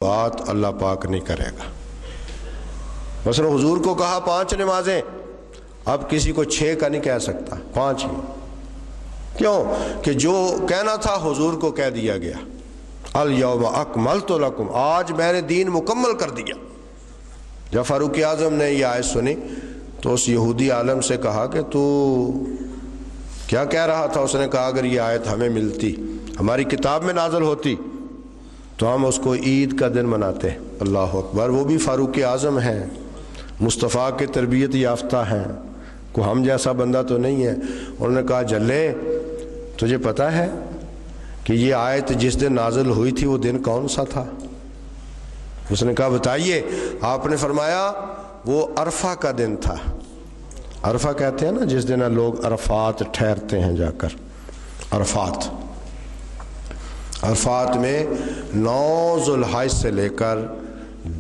بات اللہ پاک نہیں کرے گا۔ مثلا حضور کو کہا 5 نمازیں، اب کسی کو 6 کا نہیں کہہ سکتا، 5 ہی۔ کیوں کہ جو کہنا تھا حضور کو کہہ دیا گیا، الیوم اکملت لکم، آج میں نے دین مکمل کر دیا۔ جب فاروق اعظم نے یہ آیت سنی تو اس یہودی عالم سے کہا کہ تو کیا کہہ رہا تھا؟ اس نے کہا اگر یہ آیت ہمیں ملتی، ہماری کتاب میں نازل ہوتی تو ہم اس کو عید کا دن مناتے۔ اللہ اکبر، وہ بھی فاروق اعظم ہیں، مصطفیٰ کے تربیت یافتہ ہیں، کوئی ہم جیسا بندہ تو نہیں ہے۔ انہوں نے کہا جلے تجھے پتہ ہے کہ یہ آیت جس دن نازل ہوئی تھی وہ دن کون سا تھا؟ اس نے کہا بتائیے۔ آپ نے فرمایا وہ عرفہ کا دن تھا۔ عرفہ کہتے ہیں نا جس دن لوگ عرفات ٹھہرتے ہیں جا کر، عرفات میں 9 ذوالحج سے لے کر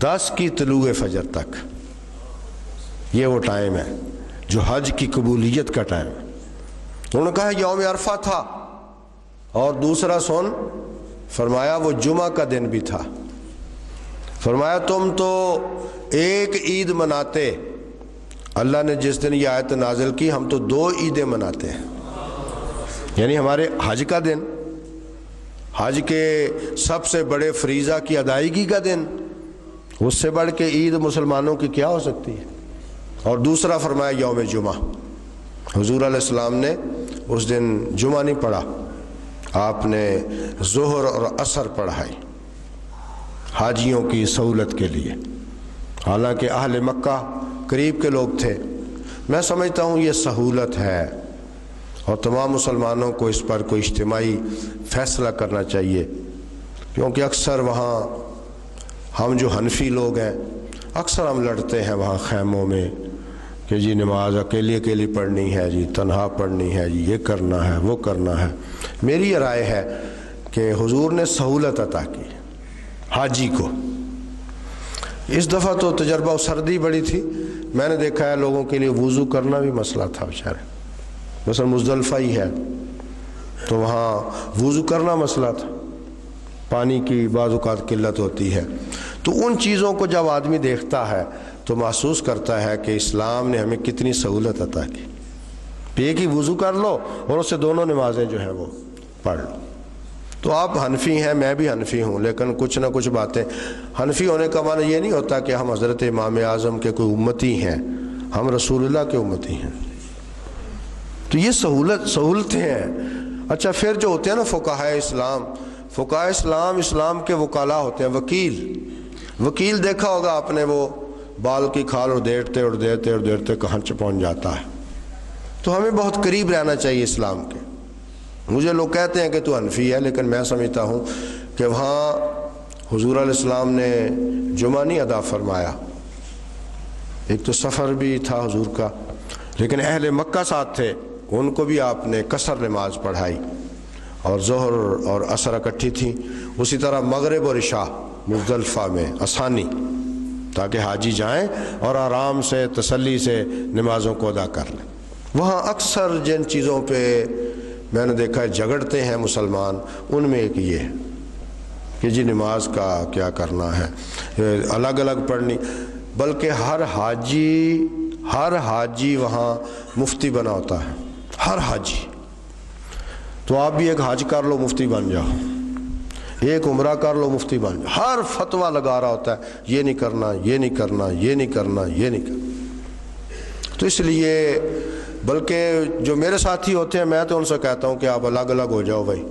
10 کی طلوع فجر تک، یہ وہ ٹائم ہے جو حج کی قبولیت کا ٹائم ہے۔ انہوں نے کہا یوم عرفہ تھا، اور دوسرا سن، فرمایا وہ جمعہ کا دن بھی تھا۔ فرمایا تم تو ایک عید مناتے، اللہ نے جس دن یہ آیت نازل کی ہم تو 2 عیدیں مناتے ہیں، یعنی ہمارے حج کا دن، حج کے سب سے بڑے فریضہ کی ادائیگی کا دن، اس سے بڑھ کے عید مسلمانوں کی کیا ہو سکتی ہے؟ اور دوسرا فرمایا یوم جمعہ، حضور علیہ السلام نے اس دن جمعہ نہیں پڑھا، آپ نے ظہر اور عصر پڑھائی حاجیوں کی سہولت کے لیے۔ حالانکہ اہل مکہ قریب کے لوگ تھے۔ میں سمجھتا ہوں یہ سہولت ہے اور تمام مسلمانوں کو اس پر کوئی اجتماعی فیصلہ کرنا چاہیے، کیونکہ اکثر وہاں ہم جو حنفی لوگ ہیں اکثر ہم لڑتے ہیں وہاں خیموں میں کہ جی نماز اکیلی پڑھنی ہے، جی تنہا پڑھنی ہے، جی یہ کرنا ہے وہ کرنا ہے۔ میری یہ رائے ہے کہ حضور نے سہولت عطا کی حاجی کو۔ اس دفعہ تو تجربہ سردی بڑی تھی، میں نے دیکھا ہے لوگوں کے لیے وضو کرنا بھی مسئلہ تھا بیچارے، مثلا مزدلفہ ہی ہے تو وہاں وضو کرنا مسئلہ تھا، پانی کی بعض اوقات قلت ہوتی ہے۔ تو ان چیزوں کو جب آدمی دیکھتا ہے تو محسوس کرتا ہے کہ اسلام نے ہمیں کتنی سہولت عطا کی۔ ایک ہی وضو کر لو اور اس سے 2 نمازیں جو ہیں وہ پڑھ لو۔ تو آپ حنفی ہیں، میں بھی حنفی ہوں، لیکن کچھ نہ کچھ باتیں، حنفی ہونے کا معنی یہ نہیں ہوتا کہ ہم حضرت امام اعظم کے کوئی امتی ہیں، ہم رسول اللہ کے امتی ہیں۔ تو یہ سہولتیں ہیں۔ اچھا پھر جو ہوتے ہیں نا فقہائے اسلام، اسلام کے وکلاء ہوتے ہیں، وکیل دیکھا ہوگا آپ نے، وہ بال کی کھال اڑدیڑتے کہاں پہنچ جاتا ہے۔ تو ہمیں بہت قریب رہنا چاہیے اسلام کے۔ مجھے لوگ کہتے ہیں کہ تو حنفی ہے، لیکن میں سمجھتا ہوں کہ وہاں حضور علیہ السلام نے جمعہ نہیں ادا فرمایا، ایک تو سفر بھی تھا حضور کا، لیکن اہل مکہ ساتھ تھے، ان کو بھی آپ نے قصر نماز پڑھائی، اور ظہر اور عصر اکٹھی تھی۔ اسی طرح مغرب اور عشاء مزدلفہ میں آسانی، تاکہ حاجی جائیں اور آرام سے تسلی سے نمازوں کو ادا کر لیں۔ وہاں اکثر جن چیزوں پہ میں نے دیکھا ہے جھگڑتے ہیں مسلمان، ان میں ایک یہ ہے کہ جی نماز کا کیا کرنا ہے، الگ الگ پڑھنی، بلکہ ہر حاجی وہاں مفتی بنا ہوتا ہے، ہر حاجی۔ تو آپ بھی ایک حج کر لو مفتی بن جاؤ، ایک عمرہ کر لو مفتی بن جاؤ، ہر فتویٰ لگا رہا ہوتا ہے یہ نہیں کرنا، یہ نہیں کرنا، یہ نہیں کرنا، یہ نہیں کرنا۔ تو اس لیے بلکہ جو میرے ساتھی ہوتے ہیں میں تو ان سے کہتا ہوں کہ آپ الگ الگ ہو جاؤ بھائی۔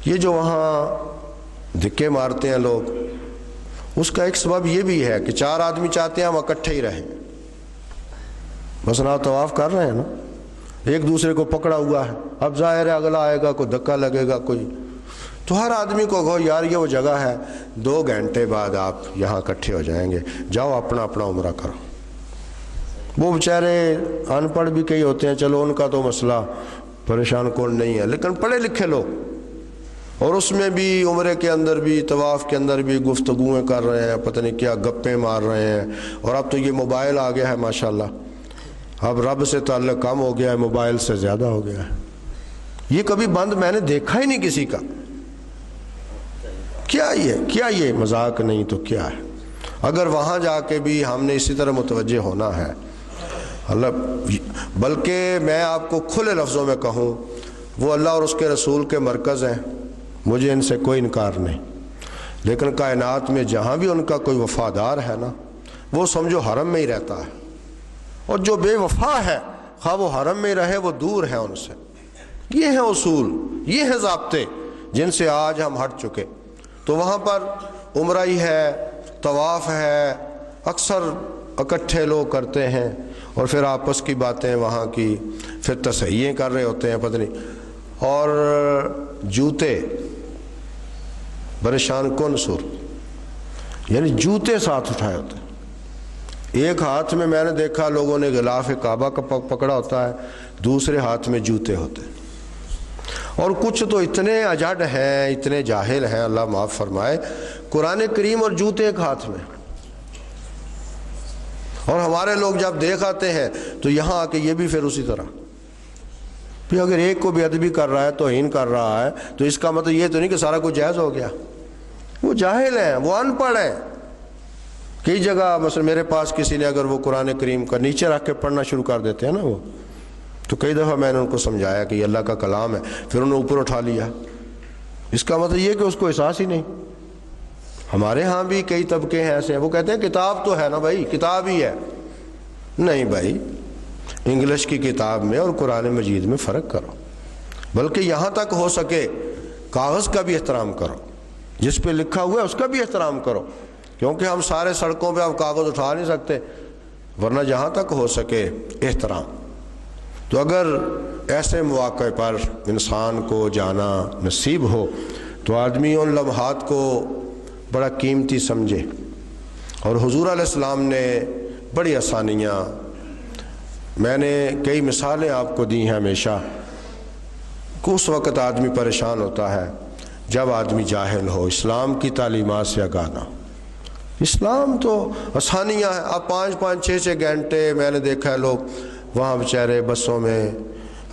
یہ جو وہاں دھکے مارتے ہیں لوگ، اس کا ایک سبب یہ بھی ہے کہ 4 آدمی چاہتے ہیں ہم اکٹھے ہی رہیں۔ مثلا آپ طواف کر رہے ہیں نا، ایک دوسرے کو پکڑا ہوا ہے، اب ظاہر ہے اگلا آئے گا کوئی دھکا لگے گا کوئی، تو ہر آدمی کو کہو یار یہ وہ جگہ ہے، 2 گھنٹے بعد آپ یہاں اکٹھے ہو جائیں گے، جاؤ اپنا اپنا عمرہ کرو۔ وہ بیچارے ان پڑھ بھی کئی ہوتے ہیں، چلو ان کا تو مسئلہ پریشان کون نہیں ہے، لیکن پڑھے لکھے لوگ، اور اس میں بھی عمرے کے اندر بھی طواف کے اندر بھی گفتگویں کر رہے ہیں، پتہ نہیں کیا گپیں مار رہے ہیں۔ اور اب تو یہ موبائل آ گیا ہے ماشاءاللہ، اب رب سے تعلق کم ہو گیا ہے، موبائل سے زیادہ ہو گیا ہے۔ یہ کبھی بند میں نے دیکھا ہی نہیں کسی کا، کیا یہ مذاق نہیں تو کیا ہے؟ اگر وہاں جا کے بھی ہم نے اسی طرح متوجہ ہونا ہے، بلکہ میں آپ کو کھلے لفظوں میں کہوں، وہ اللہ اور اس کے رسول کے مرکز ہیں، مجھے ان سے کوئی انکار نہیں، لیکن کائنات میں جہاں بھی ان کا کوئی وفادار ہے نا، وہ سمجھو حرم میں ہی رہتا ہے، اور جو بے وفا ہے خواہ وہ حرم میں رہے وہ دور ہے ان سے۔ یہ ہیں اصول، یہ ہیں ضابطے جن سے آج ہم ہٹ چکے۔ تو وہاں پر عمرہ ہی ہے، طواف ہے، اکثر اکٹھے لوگ کرتے ہیں، اور پھر آپس کی باتیں وہاں کی، پھر تصحیحیں کر رہے ہوتے ہیں پتہ نہیں، اور جوتے پریشان کن صورت، یعنی جوتے ساتھ اٹھائے ہوتے ہیں۔ ایک ہاتھ میں نے دیکھا لوگوں نے غلاف کعبہ کا پکڑا ہوتا ہے، دوسرے ہاتھ میں جوتے ہوتے ہیں، اور کچھ تو اتنے اجڑ ہیں، اتنے جاہل ہیں، اللہ معاف فرمائے، قرآن کریم اور جوتے ایک ہاتھ میں۔ اور ہمارے لوگ جب دیکھ آتے ہیں تو یہاں آ کے یہ بھی پھر اسی طرح، پھر اگر ایک کو بے ادبی کر رہا ہے، توہین کر رہا ہے، تو اس کا مطلب یہ تو نہیں کہ سارا کچھ جائز ہو گیا۔ وہ جاہل ہیں، وہ ان پڑھ ہیں۔ کئی جگہ مثلا میرے پاس کسی نے اگر وہ قرآن کریم کا نیچے رکھ کے پڑھنا شروع کر دیتے ہیں نا وہ، تو کئی دفعہ میں نے ان کو سمجھایا کہ یہ اللہ کا کلام ہے، پھر انہوں نے اوپر اٹھا لیا۔ اس کا مطلب یہ کہ اس کو احساس ہی نہیں۔ ہمارے ہاں بھی کئی طبقے ہیں ایسے ہیں، وہ کہتے ہیں کتاب تو ہے نا بھائی، کتاب ہی ہے۔ نہیں بھائی، انگلش کی کتاب میں اور قرآن مجید میں فرق کرو، بلکہ یہاں تک ہو سکے کاغذ کا بھی احترام کرو، جس پہ لکھا ہوا ہے اس کا بھی احترام کرو، کیونکہ ہم سارے سڑکوں پہ اب کاغذ اٹھا نہیں سکتے، ورنہ جہاں تک ہو سکے احترام۔ تو اگر ایسے مواقع پر انسان کو جانا نصیب ہو تو آدمی ان لمحات کو بڑا قیمتی سمجھے۔ اور حضور علیہ السلام نے بڑی آسانیاں، میں نے کئی مثالیں آپ کو دی ہیں ہمیشہ، کہ اس وقت آدمی پریشان ہوتا ہے جب آدمی جاہل ہو، اسلام کی تعلیمات سے آگاہ نہ ہو۔ اسلام تو آسانیاں ہیں، اب 5-5 6-6 گھنٹے میں نے دیکھا ہے لوگ وہاں بیچارے بسوں میں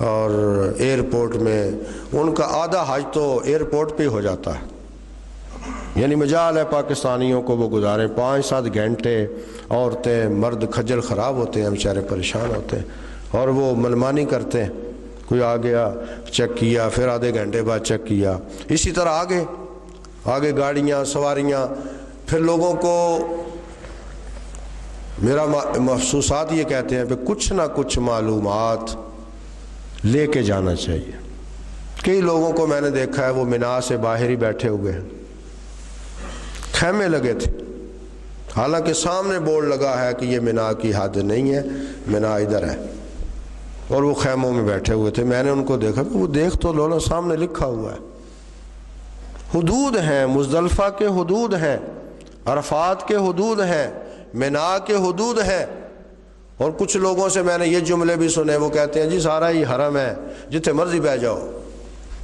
اور ایئرپورٹ میں، ان کا آدھا حج تو ایئرپورٹ پہ ہو جاتا ہے۔ یعنی مجال ہے پاکستانیوں کو وہ گزاریں 5-7 گھنٹے، عورتیں مرد کھجل خراب ہوتے ہیں، بیچارے پریشان ہوتے ہیں، اور وہ منمانی کرتے ہیں، کوئی آ گیا چیک کیا، پھر آدھے گھنٹے بعد چیک کیا، اسی طرح آگے گاڑیاں سواریاں۔ پھر لوگوں کو میرا محسوسات یہ کہتے ہیں کہ کچھ نہ کچھ معلومات لے کے جانا چاہیے۔ کئی لوگوں کو میں نے دیکھا ہے وہ مینا سے باہر ہی بیٹھے ہوئے ہیں، خیمے لگے تھے، حالانکہ سامنے بورڈ لگا ہے کہ یہ مینا کی حد نہیں ہے، مینا ادھر ہے، اور وہ خیموں میں بیٹھے ہوئے تھے۔ میں نے ان کو دیکھا، وہ دیکھ تو لو، سامنے لکھا ہوا ہے، حدود ہیں، مزدلفہ کے حدود ہیں، عرفات کے حدود ہیں، مینا کے حدود ہیں۔ اور کچھ لوگوں سے میں نے یہ جملے بھی سنے، وہ کہتے ہیں جی سارا ہی حرم ہے، جتھے مرضی بہ جاؤ۔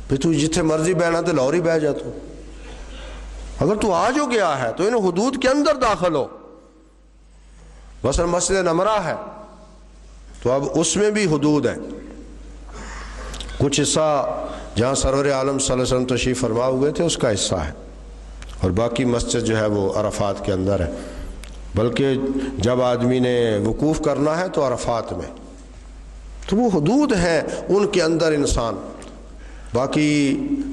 پھر تو جتھے مرضی بہنا تو لاہور ہی بہ جا، تو اگر تو آج ہو گیا ہے تو ان حدود کے اندر داخل ہو۔ مثلا مسجد نمرہ ہے تو اب اس میں بھی حدود ہیں، کچھ حصہ جہاں سرور عالم صلی اللہ علیہ وسلم تشریف فرما ہوئے تھے اس کا حصہ ہے، اور باقی مسجد جو ہے وہ عرفات کے اندر ہے، بلکہ جب آدمی نے وقوف کرنا ہے تو عرفات میں، تو وہ حدود ہیں، ان کے اندر انسان۔ باقی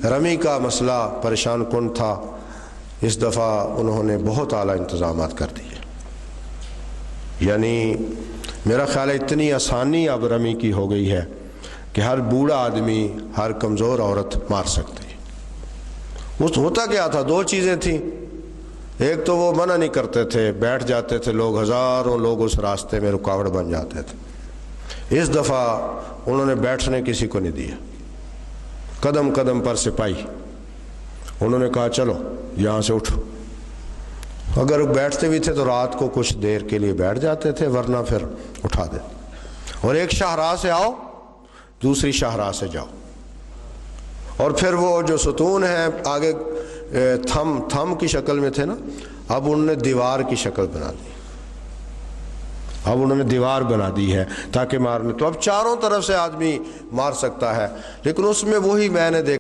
رمی کا مسئلہ پریشان کن تھا، اس دفعہ انہوں نے بہت اعلیٰ انتظامات کر دیے، یعنی میرا خیال ہے اتنی آسانی اب رمی کی ہو گئی ہے کہ ہر بوڑھا آدمی، ہر کمزور عورت مار سکتے ہیں۔ اس ہوتا کیا تھا، 2 چیزیں تھیں، ایک تو وہ منع نہیں کرتے تھے، بیٹھ جاتے تھے لوگ، ہزاروں لوگ اس راستے میں رکاوٹ بن جاتے تھے۔ اس دفعہ انہوں نے بیٹھنے کسی کو نہیں دیا، قدم قدم پر سپاہی، انہوں نے کہا چلو یہاں سے اٹھو۔ اگر بیٹھتے بھی تھے تو رات کو کچھ دیر کے لیے بیٹھ جاتے تھے، ورنہ پھر اٹھا دیتے، اور ایک شاہراہ سے آؤ دوسری شاہراہ سے جاؤ، اور پھر وہ جو ستون ہیں آگے تھم کی شکل میں تھے نا، اب انہوں نے دیوار کی شکل بنا دی، اب انہوں نے دیوار بنا دی ہے تاکہ مارنے، تو اب چاروں طرف سے آدمی مار سکتا ہے، لیکن اس میں وہی میں نے دیکھا